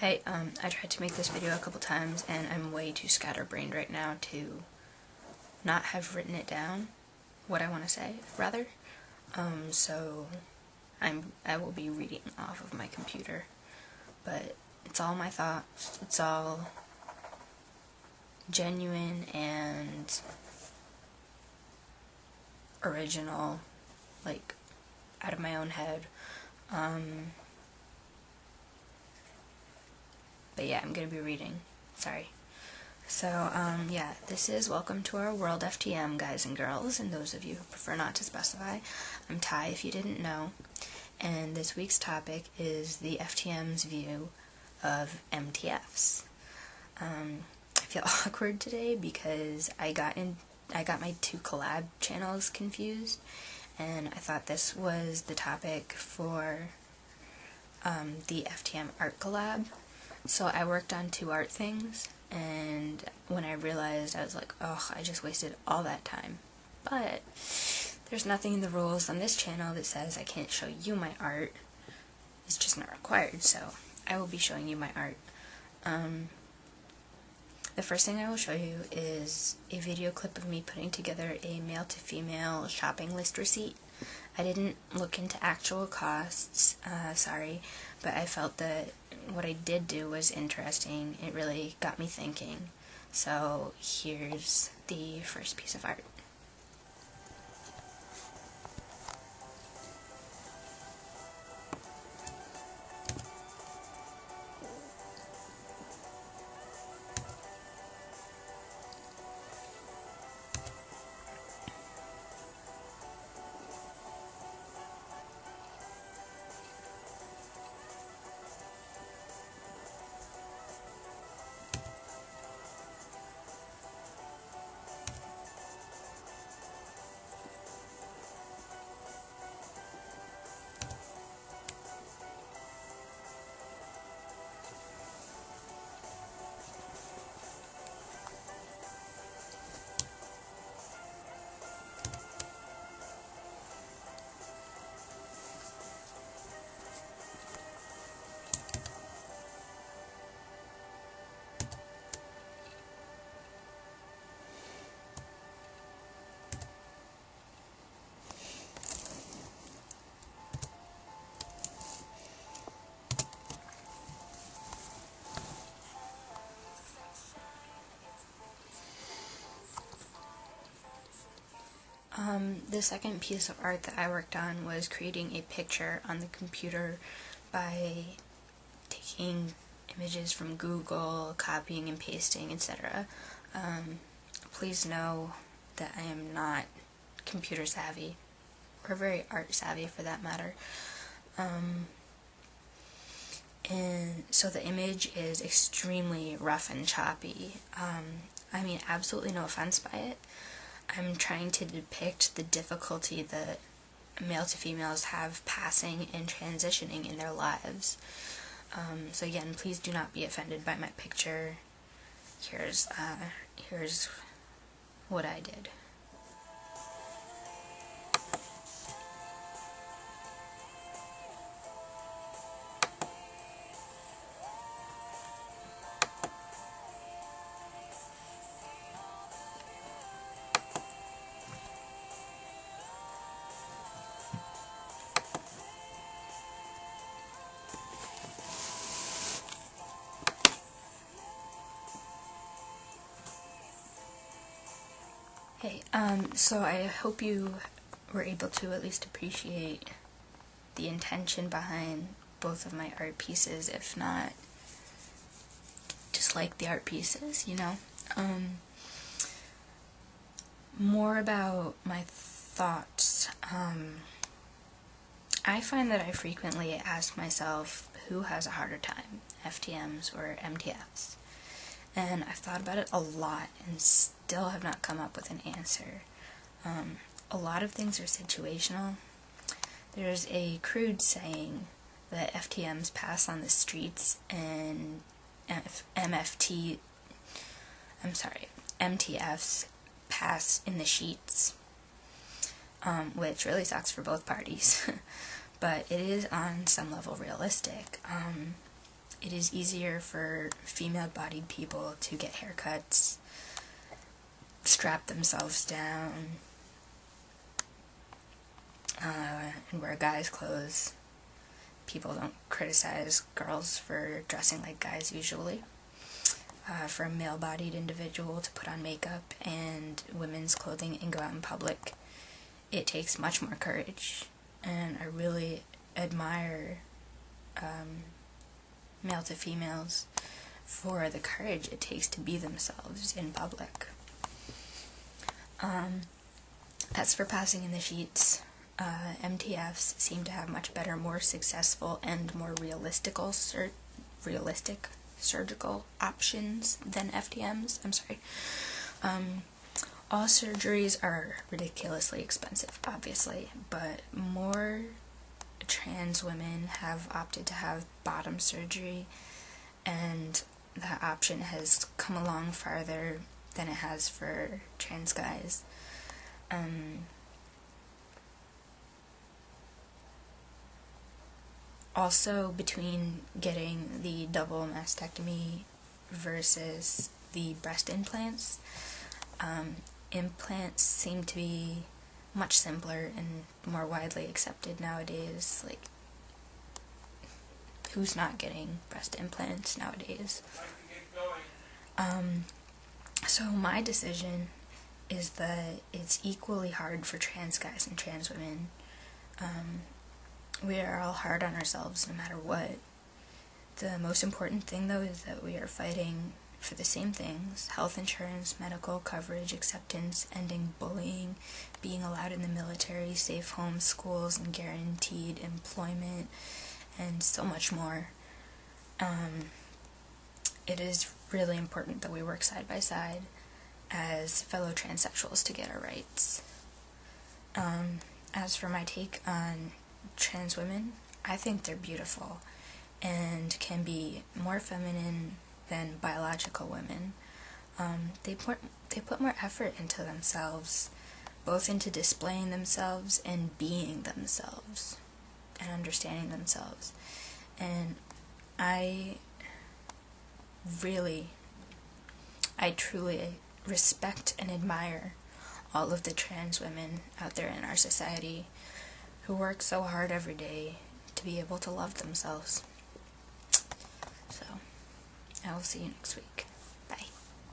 Hey, I tried to make this video a couple times and I'm way too scatterbrained right now to not have written it down, what I want to say, rather. So I will be reading off of my computer, but it's all my thoughts, it's all genuine and original, like, out of my own head. But yeah, I'm gonna be reading. Sorry. So, yeah, this is Welcome to Our World FTM, guys and girls, and those of you who prefer not to specify. I'm Ty, if you didn't know, and this week's topic is the FTM's view of MTFs. I feel awkward today because I got my two collab channels confused, and I thought this was the topic for the FTM art collab. So I worked on two art things, and when I realized, I was like, oh, I just wasted all that time. But there's nothing in the rules on this channel that says I can't show you my art. It's just not required, so I will be showing you my art. The first thing I will show you is a video clip of me putting together a male to female shopping list receipt. I didn't look into actual costs, sorry, but I felt that what I did do was interesting. It really got me thinking. So here's the first piece of art. The second piece of art that I worked on was creating a picture on the computer by taking images from Google, copying and pasting, etc. Please know that I am not computer savvy, or very art savvy for that matter. And so the image is extremely rough and choppy. I mean, absolutely no offense by it. I'm trying to depict the difficulty that male to females have passing and transitioning in their lives. So again, please do not be offended by my picture. Here's what I did. Hey, so I hope you were able to at least appreciate the intention behind both of my art pieces, if not just like the art pieces, you know? More about my thoughts. I find that I frequently ask myself, who has a harder time, FTMs or MTFs? And I've thought about it a lot and still have not come up with an answer. A lot of things are situational. There's a crude saying that FTMs pass on the streets and MTFs pass in the sheets, which really sucks for both parties. But it is on some level realistic. it is easier for female-bodied people to get haircuts, strap themselves down, and wear guys' clothes. People don't criticize girls for dressing like guys usually. For a male-bodied individual to put on makeup and women's clothing and go out in public, it takes much more courage, and I really admire male to females for the courage it takes to be themselves in public. As for passing in the sheets, MTFs seem to have much better, more successful, and more realistic surgical options than FTMs. I'm sorry. All surgeries are ridiculously expensive, obviously, but more trans women have opted to have bottom surgery, and that option has come along farther than it has for trans guys. Also, between getting the double mastectomy versus the breast implants, implants seem to be much simpler and more widely accepted nowadays. Like, who's not getting breast implants nowadays? So my decision is that it's equally hard for trans guys and trans women. We are all hard on ourselves no matter what. The most important thing, though, is that we are fighting for the same things: health insurance, medical coverage, acceptance, ending bullying, being allowed in the military, safe homes, schools, and guaranteed employment, and so much more. It is really important that we work side by side as fellow transsexuals to get our rights. As for my take on trans women, I think they're beautiful and can be more feminine than biological women. They put more effort into themselves, both into displaying themselves and being themselves and understanding themselves. And I truly respect and admire all of the trans women out there in our society who work so hard every day to be able to love themselves. So, I will see you next week.